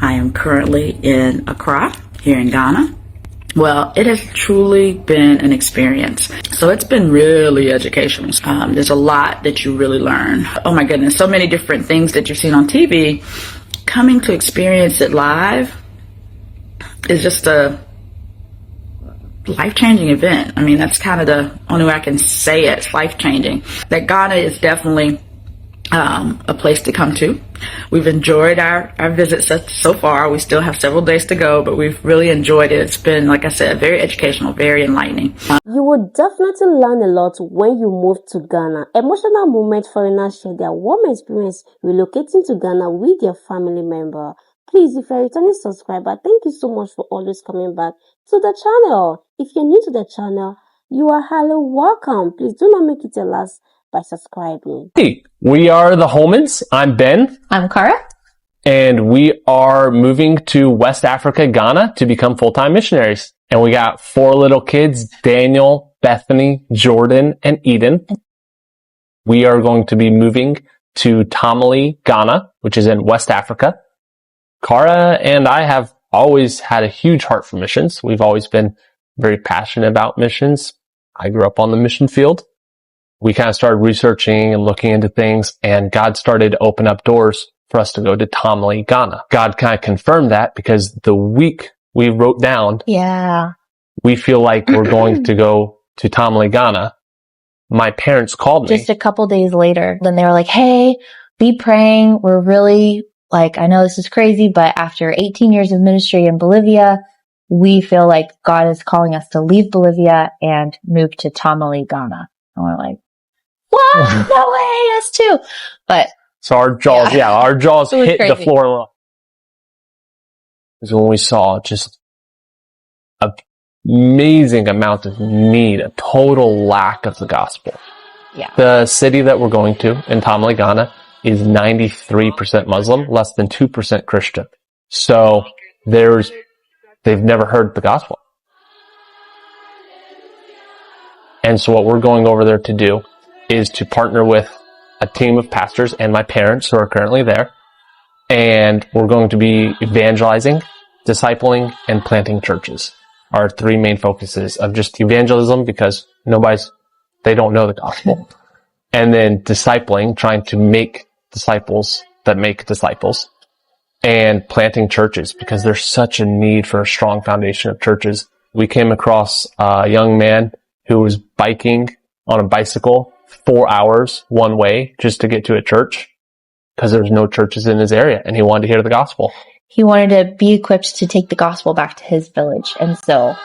I am currently in Accra, here in Ghana. Well, it has truly been an experience. So it's been really educational. There's a lot that you really learn. Oh my goodness, so many different things that you've seen on TV. Coming to experience it live is just a life-changing event. I mean, that's kind of the only way I can say it. It's life-changing. That Ghana is definitely a place to come to. We've enjoyed our visit so far. We still have several days to go, but we've really enjoyed it. It's been, like I said, very educational, very enlightening. You will definitely learn a lot when you move to Ghana. Emotional moment foreigners share their warm experience relocating to Ghana with their family member. Please, if you're a returning subscriber, thank you so much for always coming back to the channel. If you're new to the channel, you are highly welcome. Please do not make it your last by subscribing. Hey, we are the Holmans. I'm Ben. I'm Cara. And we are moving to West Africa, Ghana to become full-time missionaries. And we got 4 little kids, Daniel, Bethany, Jordan, and Eden. We are going to be moving to Tamale, Ghana, which is in West Africa. Cara and I have always had a huge heart for missions. We've always been very passionate about missions. I grew up on the mission field. We kind of started researching and looking into things, and God started to open up doors for us to go to Tamale, Ghana. God kind of confirmed that because the week we wrote down, we feel like we're going to go to Tamale, Ghana, my parents called me. Just a couple days later, then they were like, hey, be praying. We're really, I know this is crazy, but after 18 years of ministry in Bolivia, we feel like God is calling us to leave Bolivia and move to Tamale, Ghana. And we're like, what? No way, us too. But so our jaws, our jaws hit the floor. Because when we saw just an amazing amount of need, a total lack of the gospel. Yeah. The city that we're going to in Tamale, Ghana is 93% Muslim, less than 2% Christian. So they've never heard the gospel. And so what we're going over there to do is to partner with a team of pastors and my parents who are currently there. And we're going to be evangelizing, discipling, and planting churches. Our 3 main focuses of just evangelism because they don't know the gospel. And then discipling, trying to make disciples that make disciples. And planting churches because there's such a need for a strong foundation of churches. We came across a young man who was biking on a bicycle 4 hours one way just to get to a church because there's no churches in his area and he wanted to hear the gospel. He wanted to be equipped to take the gospel back to his village. And so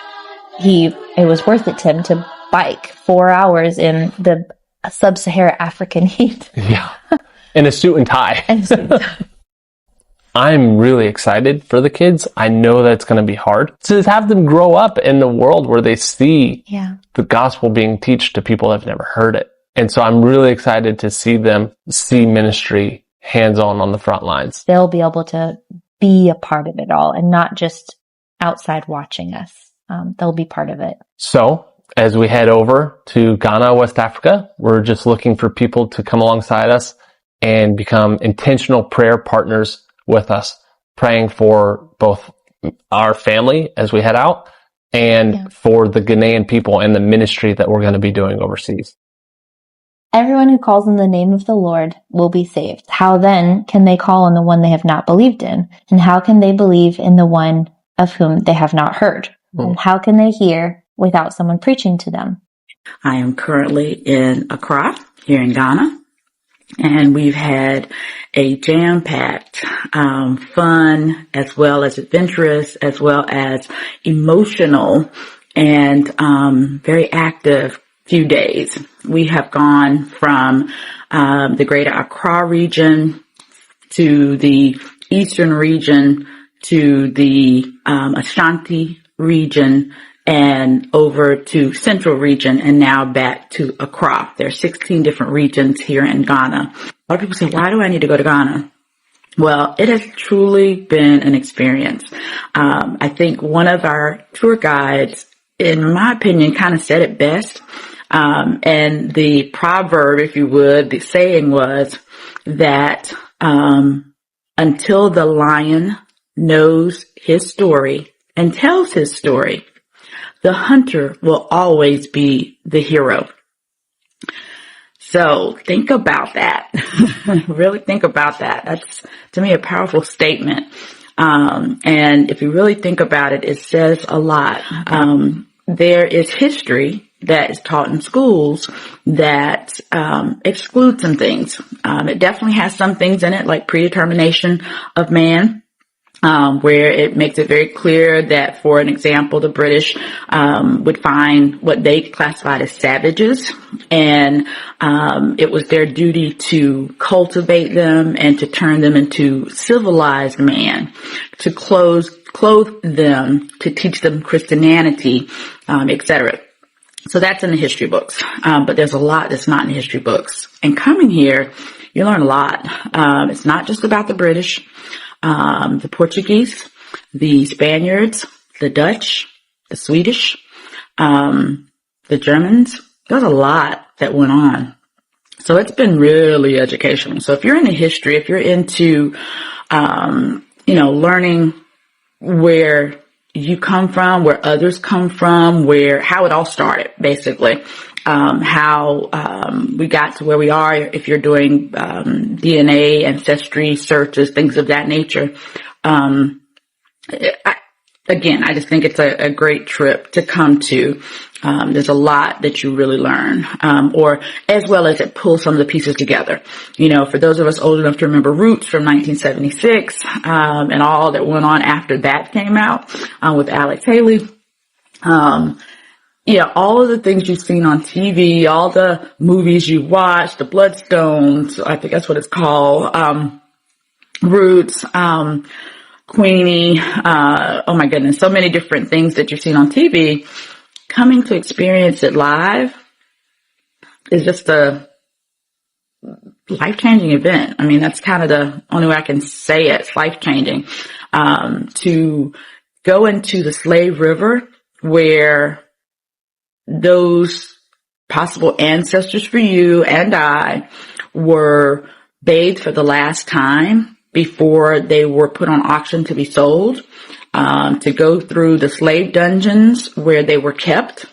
it was worth it to him to bike 4 hours in the sub-Saharan African heat. Yeah. In a suit and tie. I'm really excited for the kids. I know that it's going to be hard to have them grow up in the world where they see the gospel being taught to people that have never heard it. And so I'm really excited to see them see ministry hands-on the front lines. They'll be able to be a part of it all and not just outside watching us. They'll be part of it. So as we head over to Ghana, West Africa, we're just looking for people to come alongside us and become intentional prayer partners with us, praying for both our family as we head out and for the Ghanaian people and the ministry that we're going to be doing overseas. Everyone who calls on the name of the Lord will be saved. How then can they call on the one they have not believed in? And how can they believe in the one of whom they have not heard? And how can they hear without someone preaching to them? I am currently in Accra, here in Ghana. And we've had a jam-packed, fun, as well as adventurous, as well as emotional and very active few days. We have gone from the greater Accra region to the eastern region to the Ashanti region and over to Central region and now back to Accra. There are 16 different regions here in Ghana. A lot of people say, why do I need to go to Ghana? Well, it has truly been an experience. I think one of our tour guides, in my opinion, kind of said it best. And the proverb, if you would, the saying was that until the lion knows his story and tells his story, the hunter will always be the hero. So think about that. Really think about that. That's, to me, a powerful statement. And if you really think about it, it says a lot. There is history that is taught in schools that excludes some things. It definitely has some things in it, like predetermination of man, where it makes it very clear that, for an example, the British would find what they classified as savages, and it was their duty to cultivate them and to turn them into civilized man, to clothe them, to teach them Christianity, etc. So that's in the history books, but there's a lot that's not in the history books. And coming here, you learn a lot. It's not just about the British. The Portuguese, the Spaniards, the Dutch, the Swedish, the Germans. There's a lot that went on. So it's been really educational. So if you're into history, if you're into, learning where you come from, where others come from, how it all started, basically. How we got to where we are, if you're doing DNA, ancestry searches, things of that nature. I just think it's a great trip to come to. There's a lot that you really learn, or as well as it pulls some of the pieces together. For those of us old enough to remember Roots from 1976, and all that went on after that came out, with Alex Haley. All of the things you've seen on TV, all the movies you watched, the Bloodstones, I think that's what it's called, Roots, Queenie, oh my goodness, so many different things that you've seen on TV. Coming to experience it live is just a life-changing event. I mean, that's kind of the only way I can say it. It's life-changing. To go into the Slave River where those possible ancestors for you and I were bathed for the last time before they were put on auction to be sold, to go through the slave dungeons where they were kept,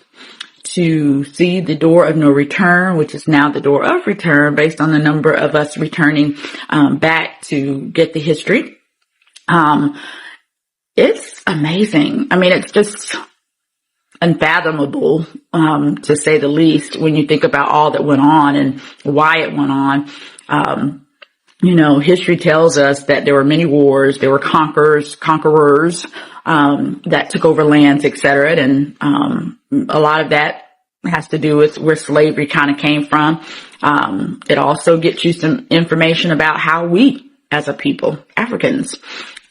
to see the door of no return, which is now the door of return based on the number of us returning back to get the history. It's amazing. I mean, it's just unfathomable, to say the least, when you think about all that went on and why it went on. History tells us that there were many wars, there were conquerors, that took over lands, etc. And, a lot of that has to do with where slavery kind of came from. It also gets you some information about how we, as a people, Africans,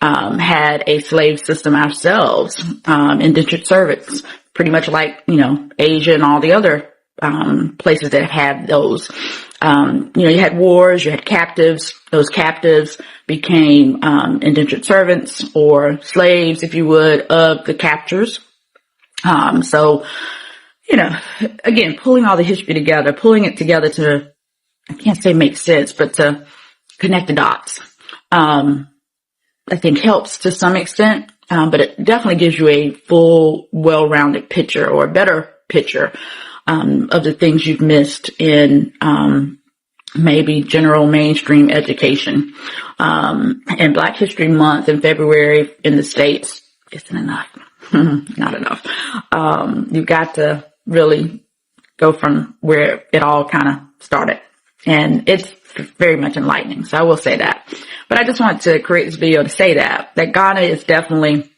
had a slave system ourselves, indentured servants, pretty much like, Asia and all the other, places that have had those. You had wars, you had captives. Those captives became, indentured servants or slaves, if you would, of the captors. Again, pulling all the history together, pulling it together to, I can't say make sense, but to connect the dots, I think helps to some extent. But it definitely gives you a full, well-rounded picture, or a better picture, of the things you've missed in, maybe general mainstream education. And Black History Month in February in the States isn't enough. Not enough. You've got to really go from where it all kind of started. And it's very much enlightening. So I will say that. But I just wanted to create this video to say that Ghana is definitely,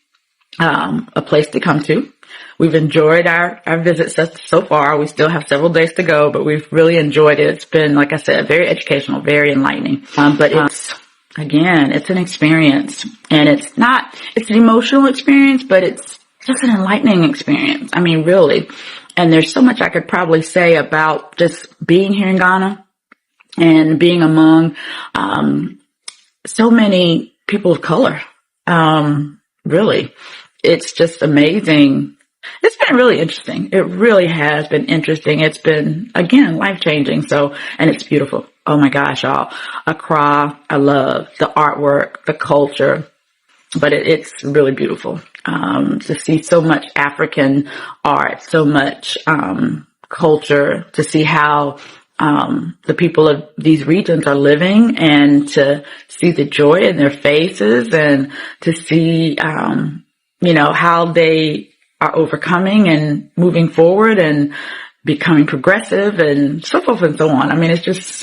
a place to come to. We've enjoyed our visits so far. We still have several days to go, but we've really enjoyed it. It's been, like I said, very educational, very enlightening. But it's an experience, and it's an emotional experience, but it's just an enlightening experience. I mean, really. And there's so much I could probably say about just being here in Ghana and being among, so many people of color. Really. It's just amazing. It's been really interesting. It really has been interesting. It's been, again, life-changing. So, and it's beautiful. Oh my gosh, y'all. Accra, I love the artwork, the culture. but it's really beautiful to see so much African art, so much culture, to see how the people of these regions are living, and to see the joy in their faces, and to see how they are overcoming and moving forward and becoming progressive and so forth and so on. I mean, it's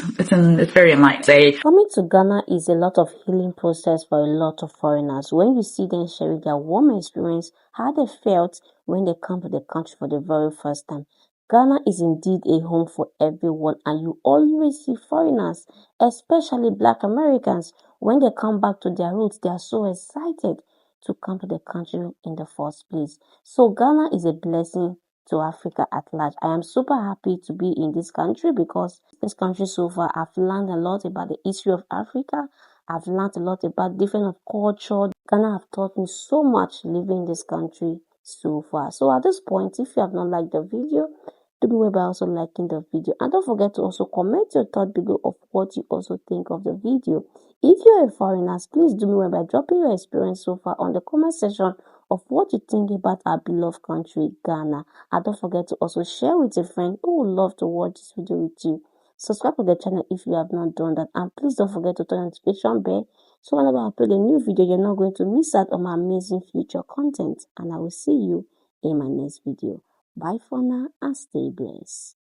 very enlightening. Coming to Ghana is a lot of healing process for a lot of foreigners. When you see them sharing their warm experience, how they felt when they come to the country for the very first time. Ghana is indeed a home for everyone, and you always see foreigners, especially Black Americans, when they come back to their roots, they are so excited to come to the country in the first place. So Ghana is a blessing to Africa at large. I am super happy to be in this country because this country so far I've learned a lot about the history of Africa. I've learned a lot about different culture. Ghana have taught me so much living in this country so far. So at this point, if you have not liked the video, do me well by also liking the video, and don't forget to also comment your thought below of what you also think of the video. If you're a foreigner, please do me well by dropping your experience so far on the comment section of what you think about our beloved country, Ghana. And don't forget to also share with a friend who would love to watch this video with you. Subscribe to the channel if you have not done that, and please don't forget to turn on the notification bell so whenever I upload a new video, you're not going to miss out on my amazing future content. And I will see you in my next video. Bye for now and stay blessed.